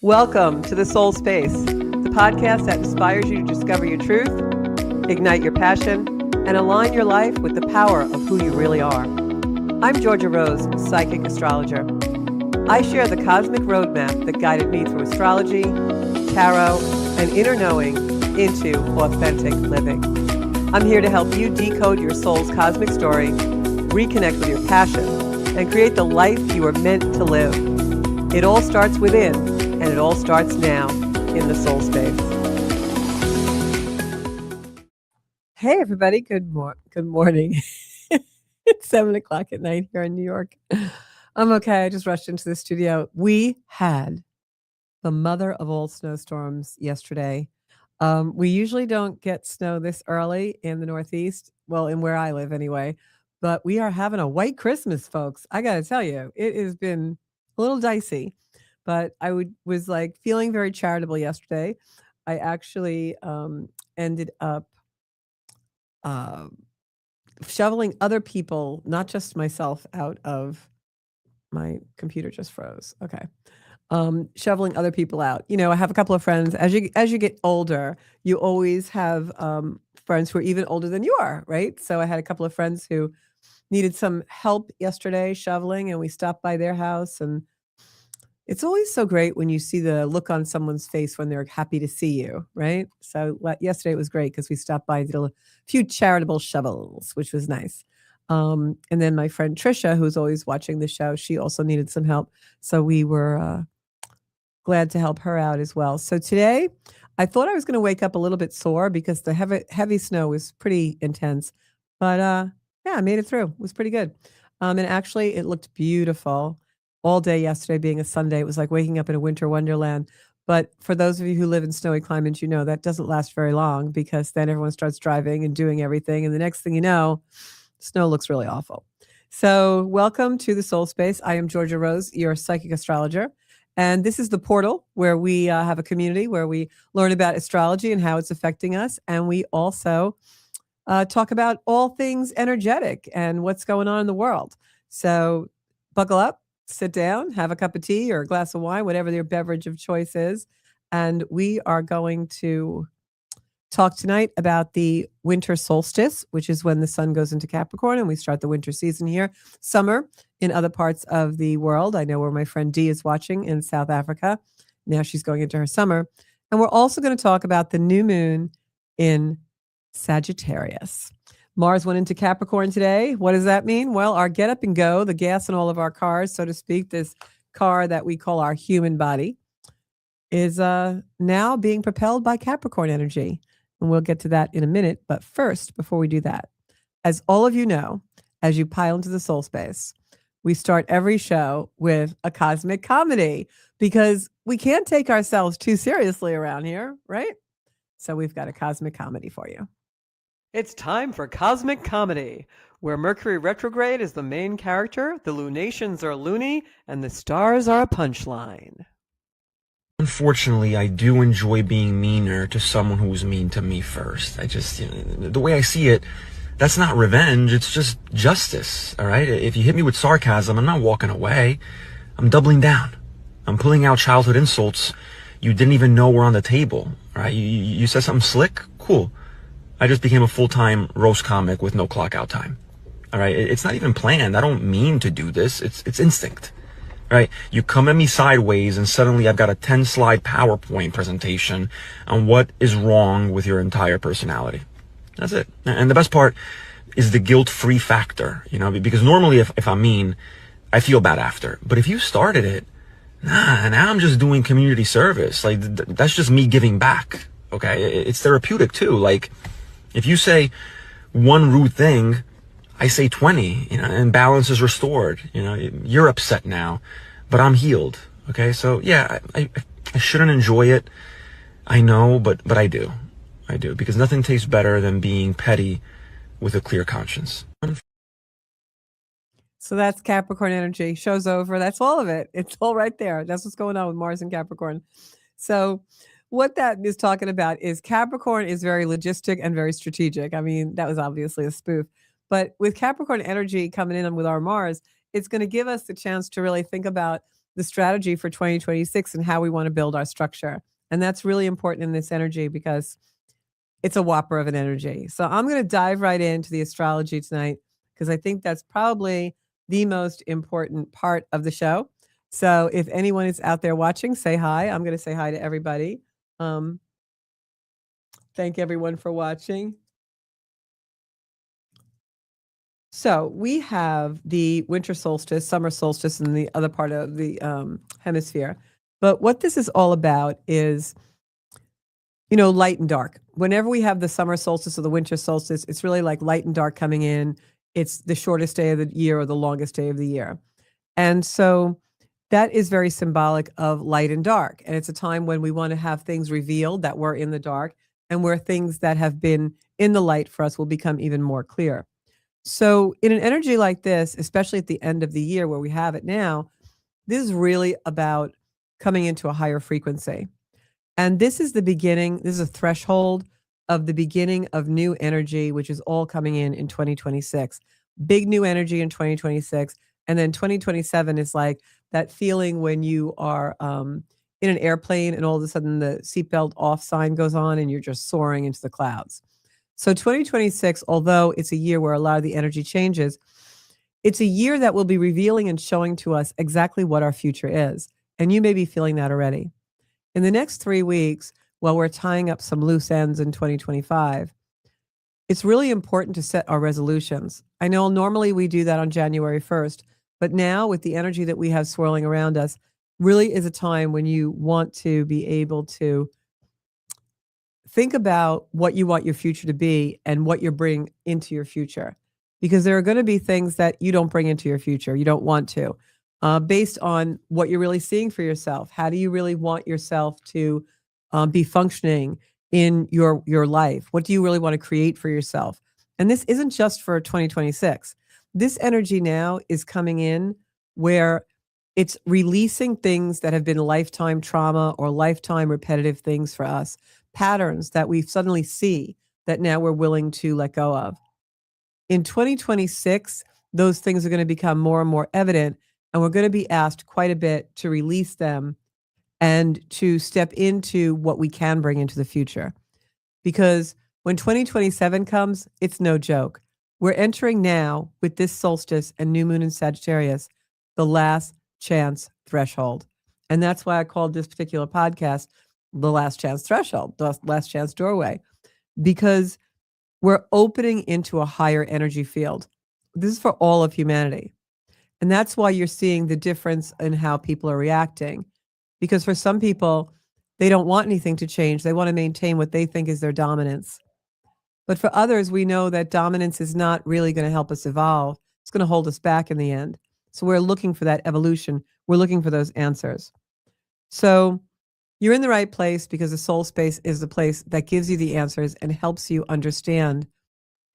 Welcome to the Soul Space, the podcast that inspires you to discover your truth, ignite your passion, and align your life with the power of who you really are. I'm Georgia Rose, psychic astrologer. I share the cosmic roadmap that guided me through astrology, tarot, and inner knowing into authentic living. I'm here to help you decode your soul's cosmic story, reconnect with your passion, and create the life you are meant to live. It all starts within, and it all starts now in the Soul Space. Hey, everybody. Good morning. It's 7 o'clock at night here in New York. I'm okay. I just rushed into the studio. We had the mother of all snowstorms yesterday. We usually don't get snow this early in the Northeast. Well, in where I live anyway. But we are having a white Christmas, folks. I got to tell you, it has been a little dicey. But I was like feeling very charitable yesterday. I actually ended up uh, shoveling other people, not just myself, out of my computer just froze. Okay. Shoveling other people out. You know, I have a couple of friends. As you get older, you always have friends who are even older than you are, right? So I had a couple of friends who needed some help yesterday shoveling, and we stopped by their house. And it's always so great when you see the look on someone's face when they're happy to see you, right? So yesterday it was great because we stopped by and did a few charitable shovels, which was nice. And then my friend Trisha, who's always watching the show, she also needed some help. So we were glad to help her out as well. So today, I thought I was going to wake up a little bit sore because the heavy snow was pretty intense. But yeah, I made it through. It was pretty good. And actually, it looked beautiful all day yesterday, being a Sunday. It was like waking up in a winter wonderland. But for those of you who live in snowy climates, you know that doesn't last very long because then everyone starts driving and doing everything. And the next thing you know, snow looks really awful. So welcome to the Soul Space. I am Georgia Rose, your psychic astrologer. And this is the portal where we have a community where we learn about astrology and how it's affecting us. And we also talk about all things energetic and what's going on in the world. So buckle up, sit down, have a cup of tea or a glass of wine, whatever your beverage of choice is. And we are going to talk tonight about the winter solstice, which is when the sun goes into Capricorn and we start the winter season here. Summer in other parts of the world. I know where my friend Dee is watching in South Africa. Now she's going into her summer. And we're also going to talk about the new moon in Sagittarius. Mars went into Capricorn today. What does that mean? Well, our get up and go, the gas in all of our cars, so to speak, this car that we call our human body, is now being propelled by Capricorn energy. And we'll get to that in a minute. But first, before we do that, as all of you know, as you pile into the soul space, we start every show with a cosmic comedy because we can't take ourselves too seriously around here, right? So we've got a cosmic comedy for you. It's time for Cosmic Comedy, where Mercury retrograde is the main character, the lunations are loony, and the stars are a punchline. Unfortunately, I do enjoy being meaner to someone who was mean to me first. The way I see it, that's not revenge, it's just justice, all right? If you hit me with sarcasm, I'm not walking away. I'm doubling down. I'm pulling out childhood insults you didn't even know were on the table, all right? You said something slick? Cool. I just became a full-time roast comic with no clock out time. All right, it's not even planned. I don't mean to do this. It's instinct. Right? You come at me sideways and suddenly I've got a 10-slide PowerPoint presentation on what is wrong with your entire personality. That's it. And the best part is the guilt-free factor, you know, because normally if I'm mean, I feel bad after. But if you started it, now I'm just doing community service. Like that's just me giving back. Okay? It's therapeutic too. Like, if you say one rude thing, I say 20, you know, and balance is restored. You know, you're upset now, but I'm healed. Okay. So yeah, I shouldn't enjoy it. I know, but I do because nothing tastes better than being petty with a clear conscience. So that's Capricorn energy. Show's over. That's all of it. It's all right there. That's what's going on with Mars and Capricorn. So what that is talking about is Capricorn is very logistic and very strategic. I mean, that was obviously a spoof. But with Capricorn energy coming in with our Mars, it's going to give us the chance to really think about the strategy for 2026 and how we want to build our structure. And that's really important in this energy because it's a whopper of an energy. So I'm going to dive right into the astrology tonight because I think that's probably the most important part of the show. So if anyone is out there watching, say hi. I'm going to say hi to everybody. Thank everyone for watching. So we have the winter solstice, summer solstice in the other part of the hemisphere. But what this is all about is, light and dark. Whenever we have the summer solstice or the winter solstice, it's really like light and dark coming in. It's the shortest day of the year or the longest day of the year. And so that is very symbolic of light and dark. And it's a time when we want to have things revealed that were in the dark and where things that have been in the light for us will become even more clear. So in an energy like this, especially at the end of the year where we have it now, this is really about coming into a higher frequency. And this is the beginning, this is a threshold of the beginning of new energy, which is all coming in 2026. Big new energy in 2026. And then 2027 is like that feeling when you are in an airplane and all of a sudden the seatbelt off sign goes on and you're just soaring into the clouds. So 2026, although it's a year where a lot of the energy changes, it's a year that will be revealing and showing to us exactly what our future is. And you may be feeling that already. In the next 3 weeks, while we're tying up some loose ends in 2025, it's really important to set our resolutions. I know normally we do that on January 1st, but now with the energy that we have swirling around us, really is a time when you want to be able to think about what you want your future to be and what you're bringing into your future. Because there are going to be things that you don't bring into your future, you don't want to, based on what you're really seeing for yourself. How do you really want yourself to be functioning in your life? What do you really want to create for yourself? And this isn't just for 2026. This energy now is coming in where it's releasing things that have been lifetime trauma or lifetime repetitive things for us, patterns that we suddenly see that now we're willing to let go of. In 2026, those things are going to become more and more evident, and we're going to be asked quite a bit to release them and to step into what we can bring into the future. Because when 2027 comes, it's no joke. We're entering now with this solstice and new moon in Sagittarius, the last chance threshold. And that's why I called this particular podcast the last chance threshold, the last chance doorway, because we're opening into a higher energy field. This is for all of humanity. And that's why you're seeing the difference in how people are reacting. Because for some people, they don't want anything to change. They want to maintain what they think is their dominance. But for others, we know that dominance is not really going to help us evolve. It's going to hold us back in the end. So we're looking for that evolution. We're looking for those answers. So you're in the right place because the soul space is the place that gives you the answers and helps you understand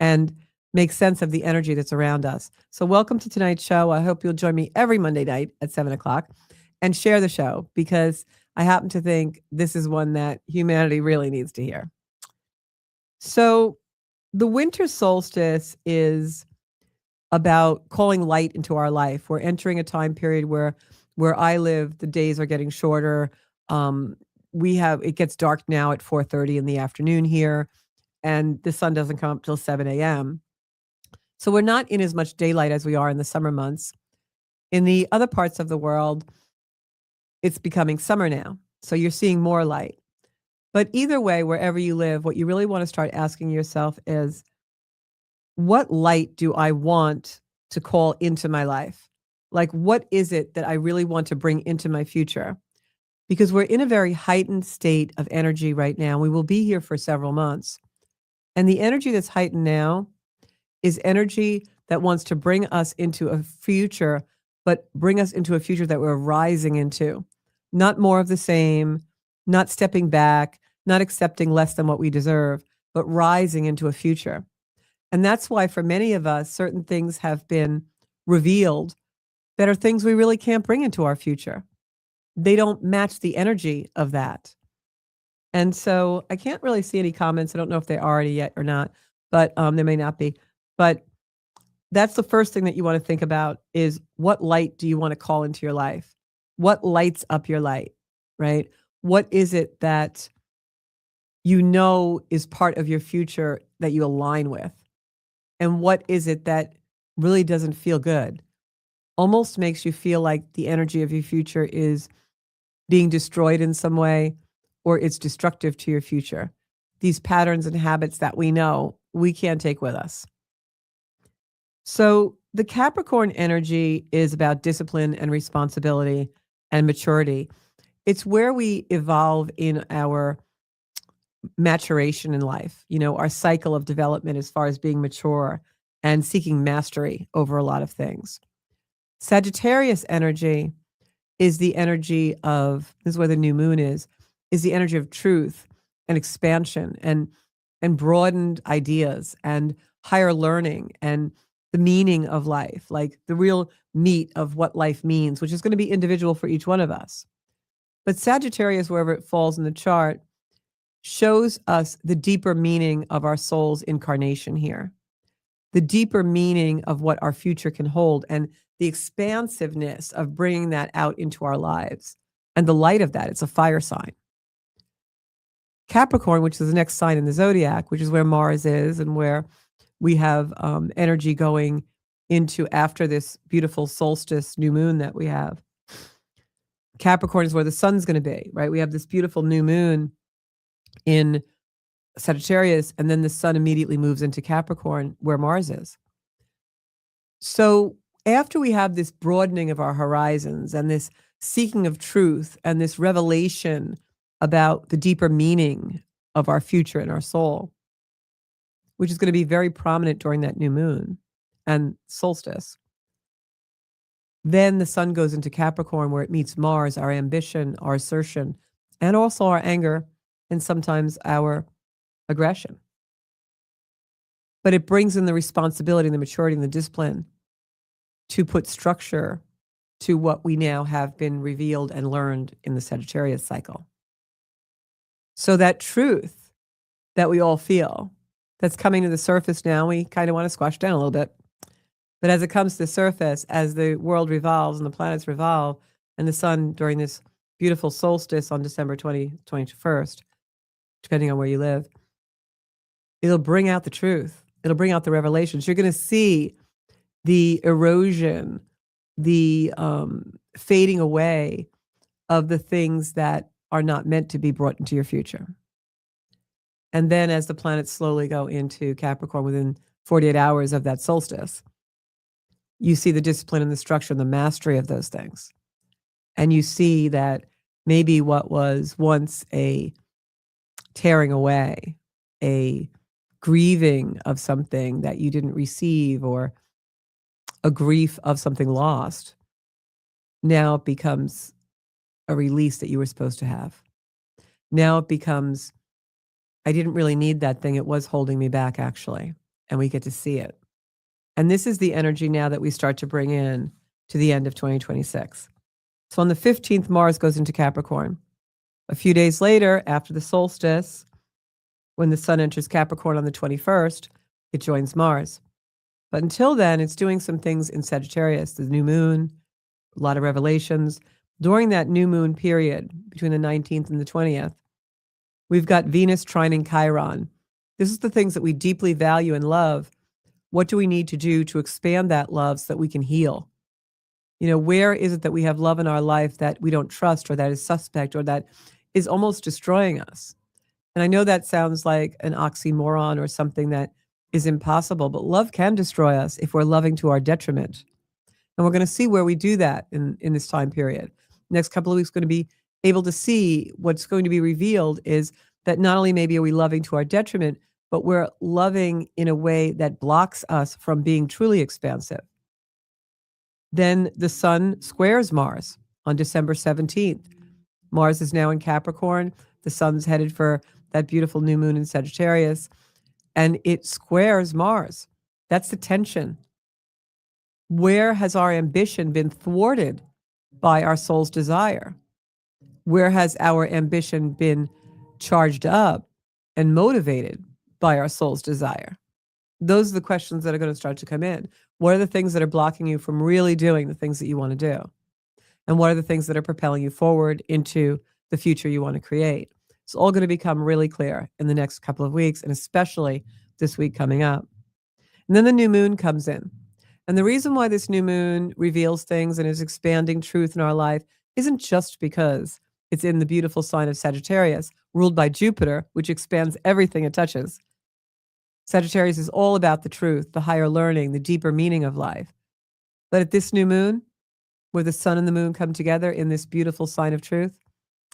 and make sense of the energy that's around us. So welcome to tonight's show. I hope you'll join me every Monday night at 7:00 and share the show because I happen to think this is one that humanity really needs to hear. So the winter solstice is about calling light into our life. We're entering a time period where I live, the days are getting shorter. It gets dark now at 4:30 in the afternoon here, and the sun doesn't come up till 7 a.m. So we're not in as much daylight as we are in the summer months. In the other parts of the world, it's becoming summer now. So you're seeing more light. But either way, wherever you live, what you really want to start asking yourself is, what light do I want to call into my life? Like, what is it that I really want to bring into my future? Because we're in a very heightened state of energy right now. We will be here for several months. And the energy that's heightened now is energy that wants to bring us into a future, but bring us into a future that we're rising into. Not more of the same, not stepping back, not accepting less than what we deserve, but rising into a future. And that's why for many of us, certain things have been revealed that are things we really can't bring into our future. They don't match the energy of that. And so I can't really see any comments. I don't know if they are already yet or not, but there may not be. But that's the first thing that you want to think about is, what light do you want to call into your life? What lights up your light, right? What is it that you know is part of your future that you align with? And what is it that really doesn't feel good? Almost makes you feel like the energy of your future is being destroyed in some way, or it's destructive to your future. These patterns and habits that we know we can't take with us. So the Capricorn energy is about discipline and responsibility and maturity. It's where we evolve in our maturation in life, our cycle of development as far as being mature and seeking mastery over a lot of things. Sagittarius energy is the energy of, this is where the new moon is the energy of truth and expansion and broadened ideas and higher learning and the meaning of life, like the real meat of what life means, which is going to be individual for each one of us. But Sagittarius, wherever it falls in the chart, shows us the deeper meaning of our soul's incarnation here, the deeper meaning of what our future can hold, and the expansiveness of bringing that out into our lives. And the light of that, it's a fire sign. Capricorn, which is the next sign in the zodiac, which is where Mars is and where we have energy going into after this beautiful solstice new moon that we have. Capricorn is where the sun's going to be, right? We have this beautiful new moon in Sagittarius, and then the sun immediately moves into Capricorn where Mars is. So after we have this broadening of our horizons and this seeking of truth and this revelation about the deeper meaning of our future and our soul, which is going to be very prominent during that new moon and solstice, then the sun goes into Capricorn where it meets Mars, our ambition, our assertion, and also our anger, and sometimes our aggression. But it brings in the responsibility and the maturity and the discipline to put structure to what we now have been revealed and learned in the Sagittarius cycle. So that truth that we all feel, that's coming to the surface now, we kind of want to squash down a little bit. But as it comes to the surface, as the world revolves and the planets revolve, and the sun during this beautiful solstice on December 21st, depending on where you live, it'll bring out the truth. It'll bring out the revelations. You're going to see the erosion, the fading away of the things that are not meant to be brought into your future. And then as the planets slowly go into Capricorn within 48 hours of that solstice, you see the discipline and the structure and the mastery of those things. And you see that maybe what was once a tearing away, a grieving of something that you didn't receive, or a grief of something lost, now it becomes a release that you were supposed to have. Now it becomes, I didn't really need that thing. It was holding me back, actually. And we get to see it. And this is the energy now that we start to bring in to the end of 2026. So on the 15th, Mars goes into Capricorn. A few days later, after the solstice, when the sun enters Capricorn on the 21st, it joins Mars. But until then, it's doing some things in Sagittarius, the new moon, a lot of revelations. During that new moon period, between the 19th and the 20th, we've got Venus trining Chiron. This is the things that we deeply value and love. What do we need to do to expand that love so that we can heal? Where is it that we have love in our life that we don't trust, or that is suspect, or that is almost destroying us? And I know that sounds like an oxymoron or something that is impossible, but love can destroy us if we're loving to our detriment. And we're going to see where we do that in this time period. Next couple of weeks, going to be able to see what's going to be revealed is that not only maybe are we loving to our detriment, but we're loving in a way that blocks us from being truly expansive. Then the sun squares Mars on December 17th. Mars is now in Capricorn. The sun's headed for that beautiful new moon in Sagittarius, and it squares Mars. That's the tension. Where has our ambition been thwarted by our soul's desire? Where has our ambition been charged up and motivated by our soul's desire? Those are the questions that are going to start to come in. What are the things that are blocking you from really doing the things that you want to do? And what are the things that are propelling you forward into the future you want to create? It's all going to become really clear in the next couple of weeks, and especially this week coming up. And then the new moon comes in. And the reason why this new moon reveals things and is expanding truth in our life isn't just because it's in the beautiful sign of Sagittarius, ruled by Jupiter, which expands everything it touches. Sagittarius is all about the truth, the higher learning, the deeper meaning of life. But at this new moon, where the sun and the moon come together in this beautiful sign of truth,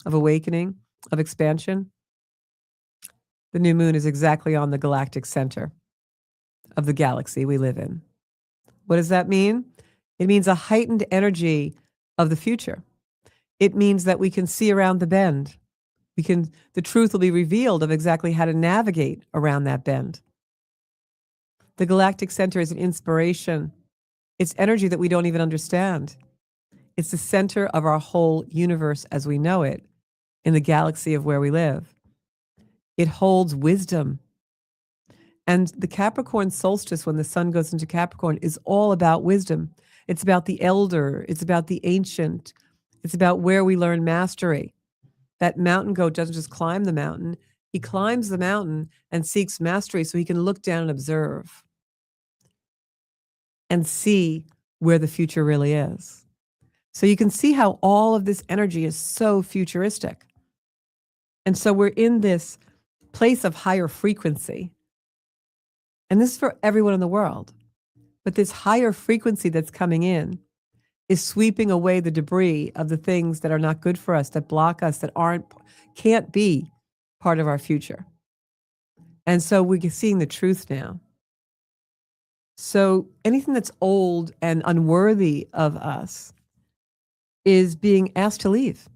of awakening, of expansion, the new moon is exactly on the galactic center of the galaxy we live in. What does that mean? It means a heightened energy of the future. It means that we can see around the bend. The truth will be revealed of exactly how to navigate around that bend. The galactic center is an inspiration. It's energy that we don't even understand. It's the center of our whole universe as we know it, in the galaxy of where we live. It holds wisdom. And the Capricorn solstice, when the sun goes into Capricorn, is all about wisdom. It's about the elder. It's about the ancient. It's about where we learn mastery. That mountain goat doesn't just climb the mountain. He climbs the mountain and seeks mastery so he can look down and observe and see where the future really is. So you can see how all of this energy is so futuristic. And so we're in this place of higher frequency. And this is for everyone in the world. But this higher frequency that's coming in is sweeping away the debris of the things that are not good for us, that block us, that can't be part of our future. And so we're seeing the truth now. So anything that's old and unworthy of us is being asked to leave.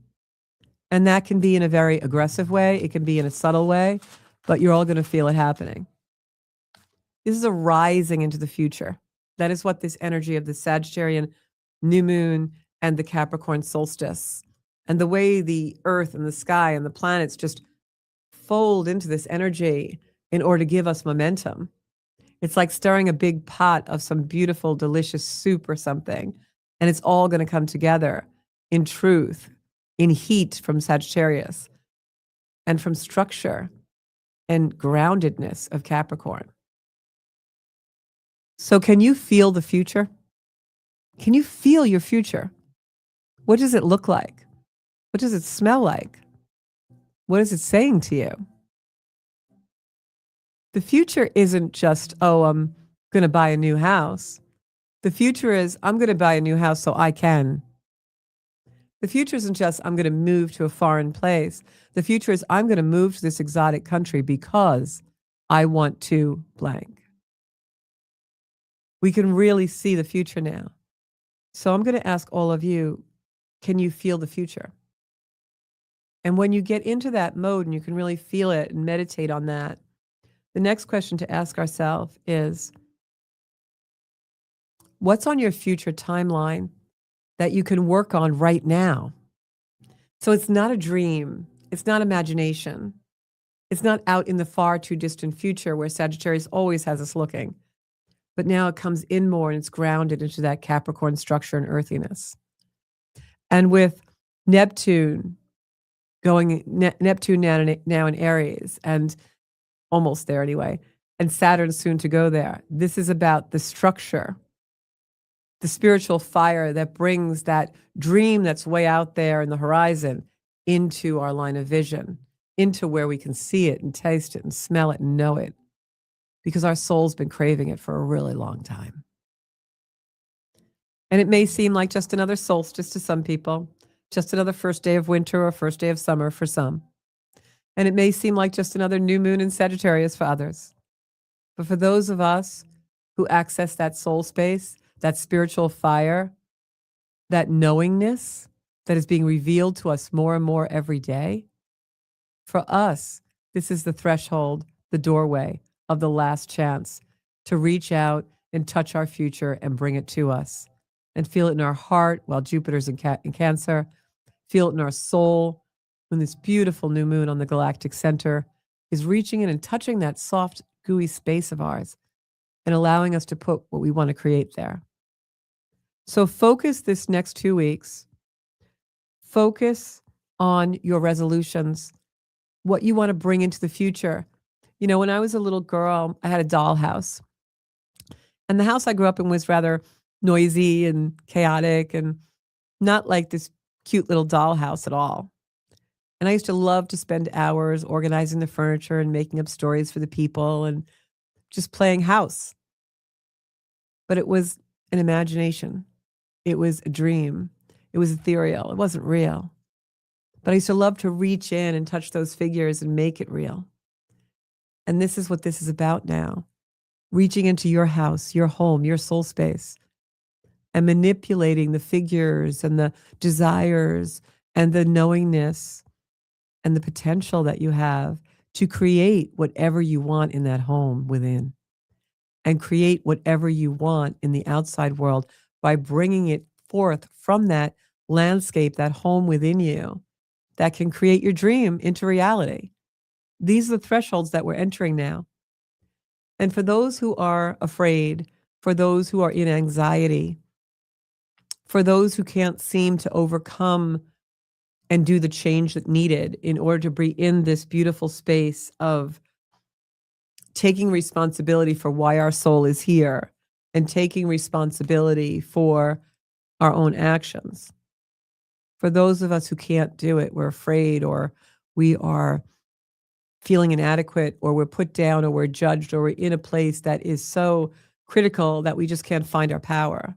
And that can be in a very aggressive way. It can be in a subtle way, but you're all going to feel it happening. This is a rising into the future. That is what this energy of the Sagittarian new moon and the Capricorn solstice and the way the earth and the sky and the planets just fold into this energy in order to give us momentum. It's like stirring a big pot of some beautiful, delicious soup or something, and it's all going to come together in truth, in heat from Sagittarius, and from structure and groundedness of Capricorn. So can you feel the future? Can you feel your future? What does it look like? What does it smell like? What is it saying to you? The future isn't just, oh, I'm going to buy a new house. The future is, I'm going to buy a new house so I can. The future isn't just, I'm going to move to a foreign place. The future is, I'm going to move to this exotic country because I want to blank. We can really see the future now. So I'm going to ask all of you, can you feel the future? And when you get into that mode and you can really feel it and meditate on that, the next question to ask ourselves is, what's on your future timeline that you can work on right now? So it's not a dream. It's not imagination. It's not out in the far too distant future where Sagittarius always has us looking. But now it comes in more and it's grounded into that Capricorn structure and earthiness. And with Neptune now in Aries, and almost there anyway, and Saturn soon to go there, this is about the structure, the spiritual fire that brings that dream that's way out there in the horizon into our line of vision, into where we can see it and taste it and smell it and know it, because our soul's been craving it for a really long time. And it may seem like just another solstice to some people, just another first day of winter or first day of summer for some. And it may seem like just another new moon in Sagittarius for others. But for those of us who access that soul space, that spiritual fire, that knowingness that is being revealed to us more and more every day, for us, this is the threshold, the doorway of the last chance to reach out and touch our future and bring it to us and feel it in our heart while Jupiter's in Cancer, feel it in our soul when this beautiful new moon on the galactic center is reaching in and touching that soft, gooey space of ours and allowing us to put what we want to create there. So focus this next 2 weeks Focus on your resolutions, what you want to bring into the future. You know, when I was a little girl, I had a dollhouse. And the house I grew up in was rather noisy and chaotic and not like this cute little dollhouse at all. And I used to love to spend hours organizing the furniture and making up stories for the people and just playing house. But it was an imagination. It was a dream. It was ethereal. It wasn't real. But I used to love to reach in and touch those figures and make it real. And this is what this is about now. Reaching into your house, your home, your soul space, and manipulating the figures and the desires and the knowingness and the potential that you have to create whatever you want in that home within, and create whatever you want in the outside world by bringing it forth from that landscape, that home within you that can create your dream into reality. These are the thresholds that we're entering now. And for those who are afraid, for those who are in anxiety, for those who can't seem to overcome and do the change that's needed in order to be in this beautiful space of taking responsibility for why our soul is here and taking responsibility for our own actions. For those of us who can't do it, we're afraid, or we are feeling inadequate, or we're put down, or we're judged, or we're in a place that is so critical that we just can't find our power.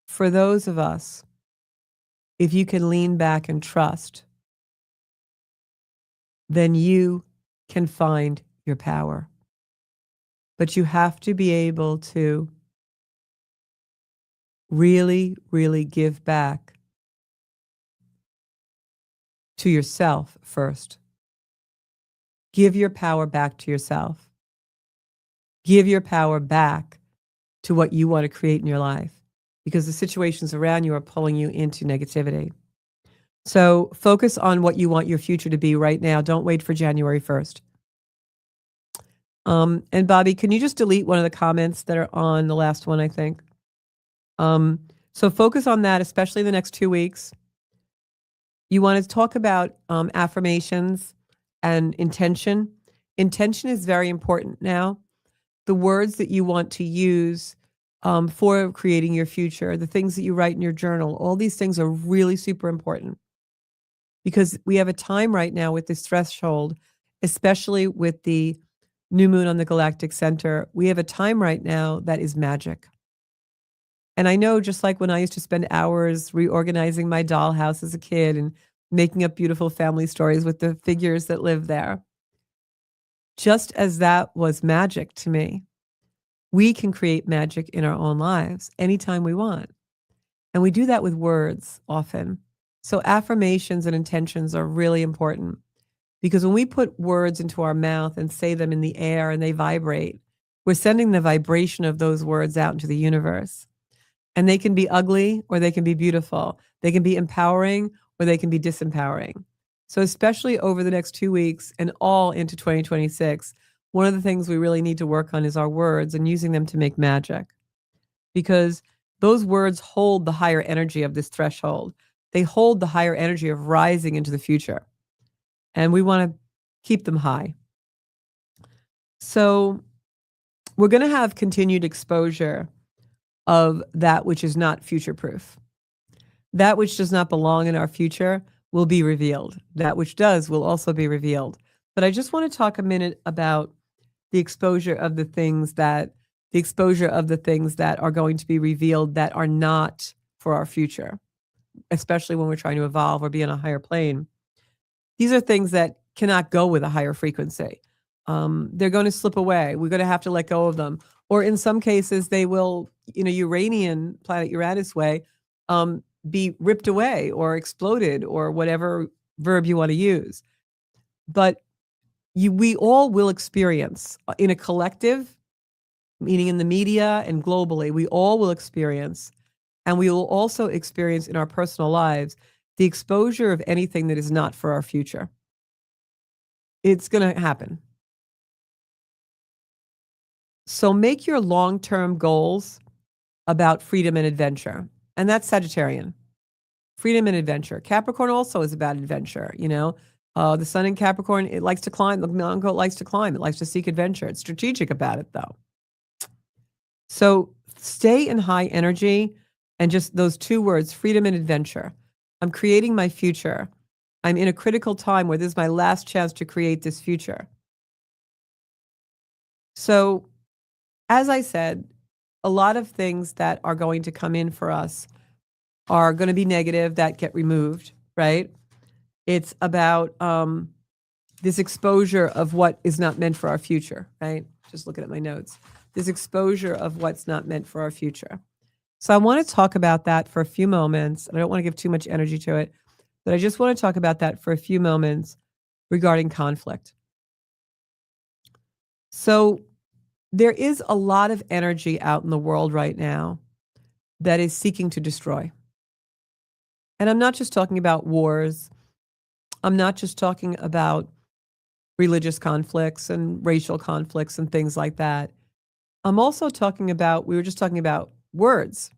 For those of us, if you can lean back and trust, then you can find your power. But you have to be able to really, really give back to yourself first. Give your power back to yourself. Give your power back to what you want to create in your life, because the situations around you are pulling you into negativity. So focus on what you want your future to be right now. Don't wait for January 1st. And Bobby, can you just delete one of the comments that are on the last one, I think? So focus on that, especially the next 2 weeks. You want to talk about affirmations and intention. Intention is very important now. The words that you want to use for creating your future, the things that you write in your journal, all these things are really super important, because we have a time right now with this threshold, especially with the new moon on the galactic center. We have a time right now that is magic. And I know, just like when I used to spend hours reorganizing my dollhouse as a kid and making up beautiful family stories with the figures that live there, just as that was magic to me, we can create magic in our own lives anytime we want. And we do that with words often. So affirmations and intentions are really important, because when we put words into our mouth and say them in the air and they vibrate, we're sending the vibration of those words out into the universe. And they can be ugly or they can be beautiful. They can be empowering or they can be disempowering. So especially over the next 2 weeks and all into 2026, one of the things we really need to work on is our words and using them to make magic, because those words hold the higher energy of this threshold. They hold the higher energy of rising into the future. And we want to keep them high. So we're going to have continued exposure of that which is not future-proof. That which does not belong in our future will be revealed. That which does will also be revealed. But I just want to talk a minute about the exposure of the things that are going to be revealed that are not for our future, especially when we're trying to evolve or be on a higher plane. These are things that cannot go with a higher frequency. They're going to slip away. We're going to have to let go of them. Or in some cases, they will, Uranian, planet Uranus way, be ripped away or exploded, or whatever verb you want to use. But we all will experience in a collective, meaning in the media and globally, we all will experience, and we will also experience in our personal lives, the exposure of anything that is not for our future. It's going to happen. So make your long-term goals about freedom and adventure. And that's Sagittarian. freedom and adventure. Capricorn also is about adventure, you know. The sun in Capricorn, it likes to climb. The mountain goat likes to climb. It likes to seek adventure. It's strategic about it, though. So stay in high energy, and just those two words, freedom and adventure. I'm creating my future. I'm in a critical time where this is my last chance to create this future. So, as I said, a lot of things that are going to come in for us are going to be negative that get removed, right? It's about this exposure of what is not meant for our future, right? Just looking at my notes. This exposure of what's not meant for our future. So I want to talk about that for a few moments. And I don't want to give too much energy to it, but I just want to talk about that for a few moments regarding conflict. So there is a lot of energy out in the world right now that is seeking to destroy. And I'm not just talking about wars. I'm not just talking about religious conflicts and racial conflicts and things like that. I'm also talking about, we were just talking about words.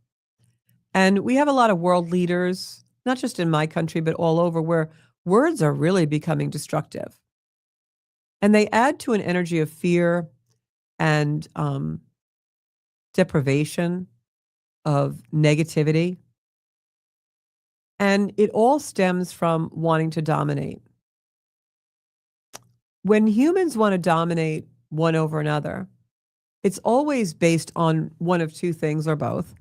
And we have a lot of world leaders, not just in my country, but all over, where words are really becoming destructive. And they add to an energy of fear and deprivation, of negativity. And it all stems from wanting to dominate. When humans want to dominate one over another, it's always based on one of two things or both.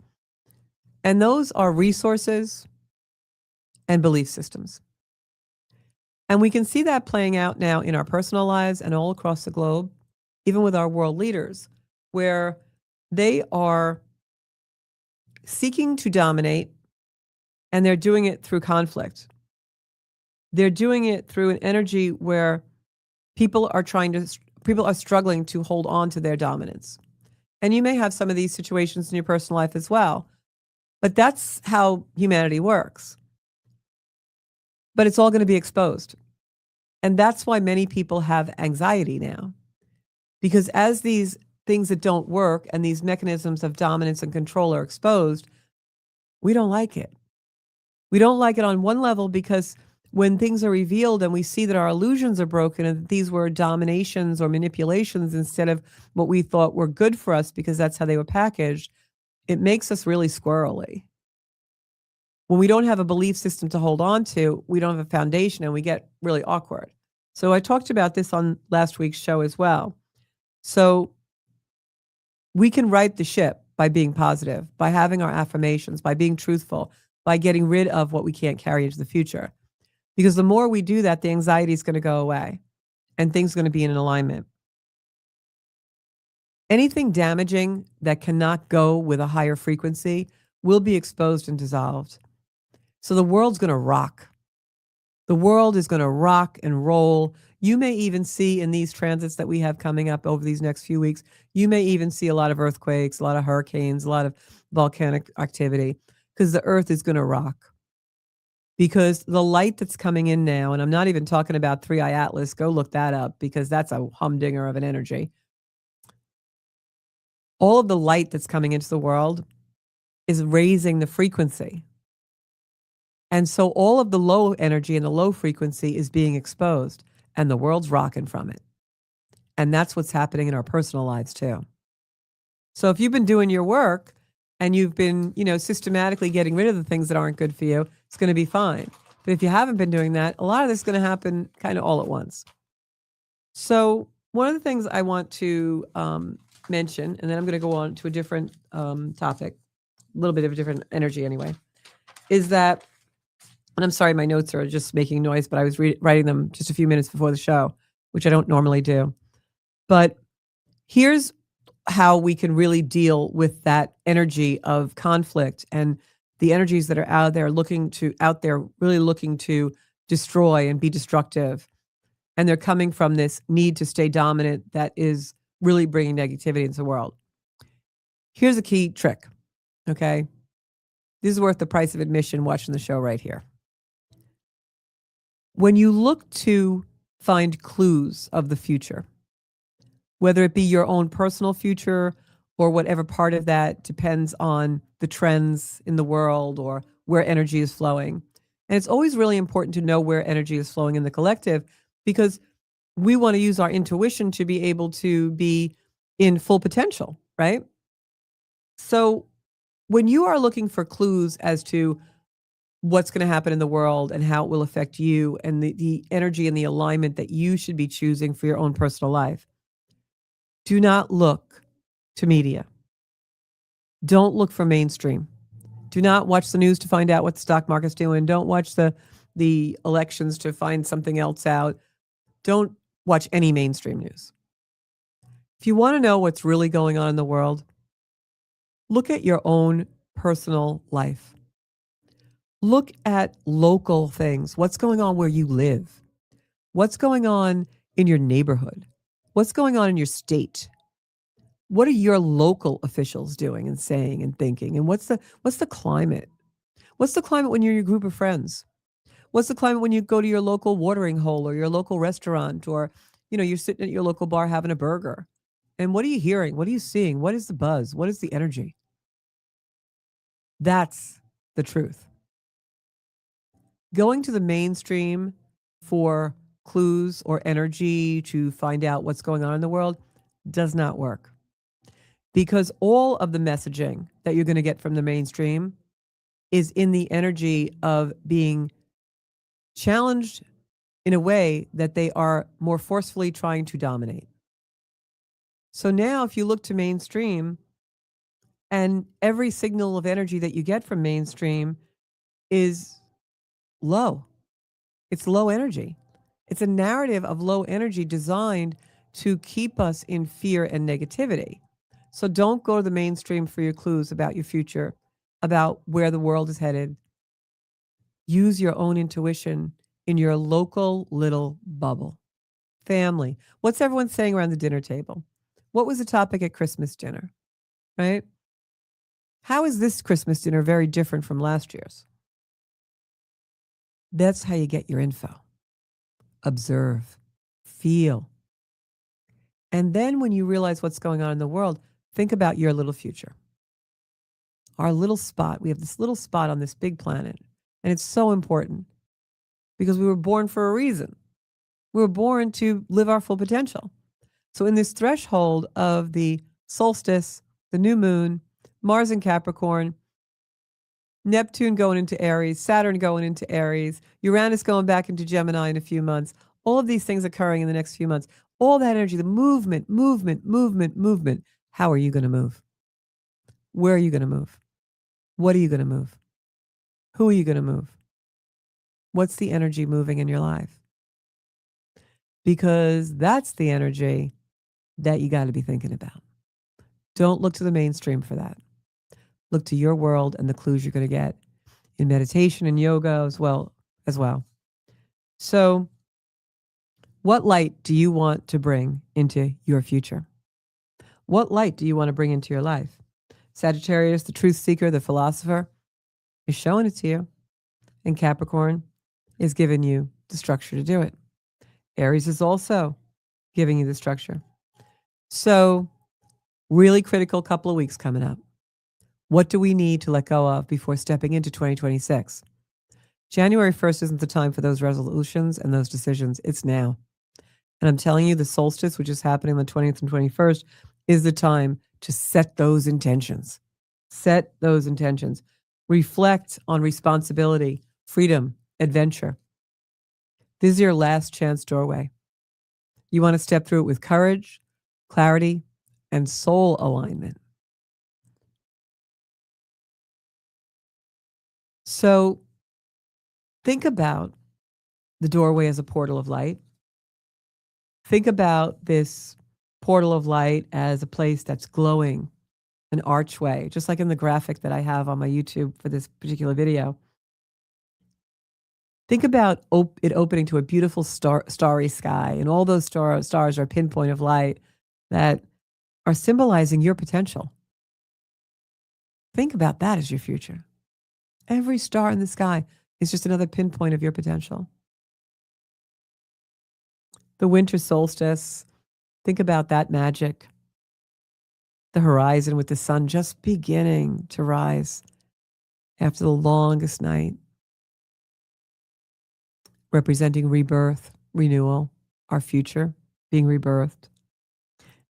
And those are resources and belief systems. And we can see that playing out now in our personal lives and all across the globe, even with our world leaders, where they are seeking to dominate, and they're doing it through conflict. They're doing it through an energy where people are struggling to hold on to their dominance. And you may have some of these situations in your personal life as well, but that's how humanity works. But it's all going to be exposed. And that's why many people have anxiety now. Because as these things that don't work and these mechanisms of dominance and control are exposed, we don't like it. We don't like it on one level because when things are revealed and we see that our illusions are broken and that these were dominations or manipulations instead of what we thought were good for us because that's how they were packaged, it makes us really squirrely. When we don't have a belief system to hold on to, we don't have a foundation and we get really awkward. So I talked about this on last week's show as well. So we can right the ship by being positive, by having our affirmations, by being truthful, by getting rid of what we can't carry into the future. Because the more we do that, the anxiety is going to go away and things are going to be in an alignment. Anything damaging that cannot go with a higher frequency will be exposed and dissolved. So the world's going to rock. The world is going to rock and roll. You may even see in these transits that we have coming up over these next few weeks, you may even see a lot of earthquakes, a lot of hurricanes, a lot of volcanic activity, because the earth is going to rock. Because the light that's coming in now, and I'm not even talking about 3i Atlas, go look that up because that's a humdinger of an energy. All of the light that's coming into the world is raising the frequency. And so all of the low energy and the low frequency is being exposed, and the world's rocking from it. And that's what's happening in our personal lives too. So if you've been doing your work and you've been, systematically getting rid of the things that aren't good for you, it's going to be fine. But if you haven't been doing that, a lot of this is going to happen kind of all at once. So one of the things I want to mention, and then I'm going to go on to a different topic, a little bit of a different energy anyway, is that, and I'm sorry, my notes are just making noise, but I was writing them just a few minutes before the show, which I don't normally do. But here's how we can really deal with that energy of conflict and the energies that are out there really looking to destroy and be destructive. And they're coming from this need to stay dominant that is really bringing negativity into the world. Here's a key trick, okay? This is worth the price of admission watching the show right here. When you look to find clues of the future, whether it be your own personal future or whatever part of that depends on the trends in the world or where energy is flowing. And it's always really important to know where energy is flowing in the collective, because we want to use our intuition to be able to be in full potential, right? So when you are looking for clues as to what's going to happen in the world and how it will affect you, and the energy and the alignment that you should be choosing for your own personal life, do not look to media. Don't look for mainstream. Do not watch the news to find out what the stock market's doing. Don't watch the elections to find something else out. Don't watch any mainstream news. If you want to know what's really going on in the world, look at your own personal life. Look at local things. What's going on where you live? What's going on in your neighborhood? What's going on in your state? What are your local officials doing and saying and thinking? And what's the climate? What's the climate when you're in your group of friends? What's the climate when you go to your local watering hole or your local restaurant, or you're sitting at your local bar having a burger? And what are you hearing? What are you seeing? What is the buzz? What is the energy? That's the truth. Going to the mainstream for clues or energy to find out what's going on in the world does not work, because all of the messaging that you're going to get from the mainstream is in the energy of being challenged in a way that they are more forcefully trying to dominate. So now if you look to mainstream, and every signal of energy that you get from mainstream is low. It's low energy. It's a narrative of low energy designed to keep us in fear and negativity. So don't go to the mainstream for your clues about your future, about where the world is headed. Use your own intuition in your local little bubble. Family. What's everyone saying around the dinner table? What was the topic at Christmas dinner, right? How is this Christmas dinner very different from last year's? That's how you get your info. Observe, feel. And then when you realize what's going on in the world, think about your little future. Our little spot. We have this little spot on this big planet. And it's so important because we were born for a reason. We were born to live our full potential. So in this threshold of the solstice, the new moon, Mars in Capricorn, Neptune going into Aries, Saturn going into Aries, Uranus going back into Gemini in a few months, all of these things occurring in the next few months, all that energy, the movement. How are you going to move? Where are you going to move? What are you going to move? Who are you going to move? What's the energy moving in your life? Because that's the energy that you got to be thinking about. Don't look to the mainstream for that. Look to your world and the clues you're going to get in meditation and yoga as well. So, what light do you want to bring into your future? What light do you want to bring into your life? Sagittarius, the truth seeker, the philosopher, is showing it to you. And Capricorn is giving you the structure to do it. Aries is also giving you the structure. So, really critical couple of weeks coming up. What do we need to let go of before stepping into 2026? January 1st isn't the time for those resolutions and those decisions. It's now. And I'm telling you, the solstice, which is happening on the 20th and 21st, is the time to set those intentions. Set those intentions. Reflect on responsibility, freedom, adventure. This is your last chance doorway. You want to step through it with courage, clarity, and soul alignment. So think about the doorway as a portal of light. Think about this portal of light as a place that's glowing, an archway, just like in the graphic that I have on my YouTube for this particular video. Think about it opening to a beautiful starry sky, and all those stars are a pinpoint of light that are symbolizing your potential. Think about that as your future. Every star in the sky is just another pinpoint of your potential. The winter solstice, think about that magic. The horizon with the sun just beginning to rise. after the longest night, representing rebirth, renewal, our future being rebirthed.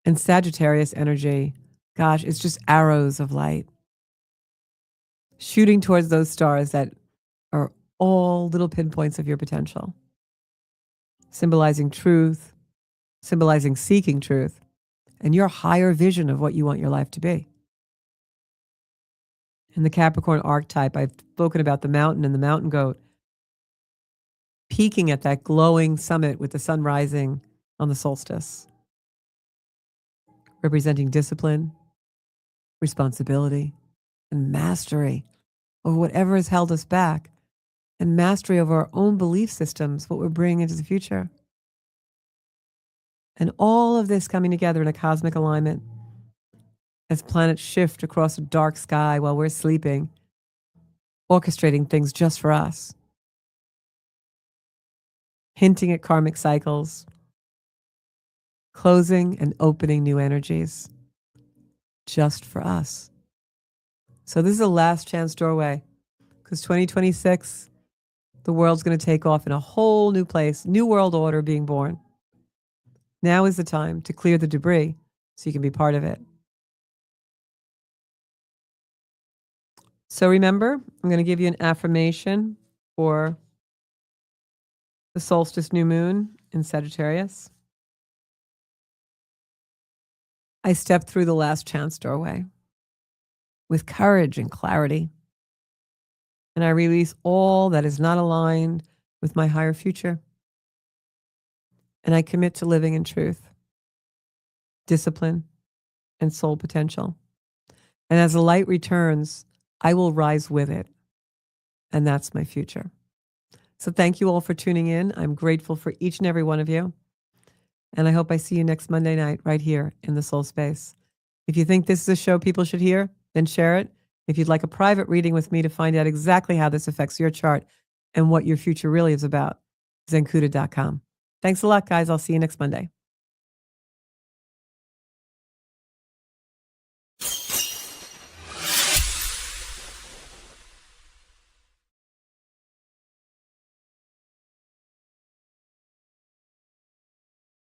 And Sagittarius energy, gosh, it's just arrows of light shooting towards those stars that are all little pinpoints of your potential, symbolizing truth, symbolizing seeking truth, and your higher vision of what you want your life to be. In the Capricorn archetype, I've spoken about the mountain and the mountain goat peaking at that glowing summit with the sun rising on the solstice, representing discipline, responsibility, and mastery over whatever has held us back, and mastery over our own belief systems, what we're bringing into the future. And all of this coming together in a cosmic alignment as planets shift across a dark sky while we're sleeping, orchestrating things just for us, hinting at karmic cycles, closing and opening new energies just for us. So this is a last chance doorway, because 2026, the world's going to take off in a whole new place, new world order being born. Now is the time to clear the debris so you can be part of it. So remember, I'm going to give you an affirmation for the solstice new moon in Sagittarius. I step through the last chance doorway with courage and clarity, and I release all that is not aligned with my higher future. And I commit to living in truth, discipline, and soul potential. And as the light returns, I will rise with it. And that's my future. So thank you all for tuning in. I'm grateful for each and every one of you. And I hope I see you next Monday night right here in the Soul Space. If you think this is a show people should hear, then share it. If you'd like a private reading with me to find out exactly how this affects your chart and what your future really is about, zenkuda.com. Thanks a lot, guys. I'll see you next Monday.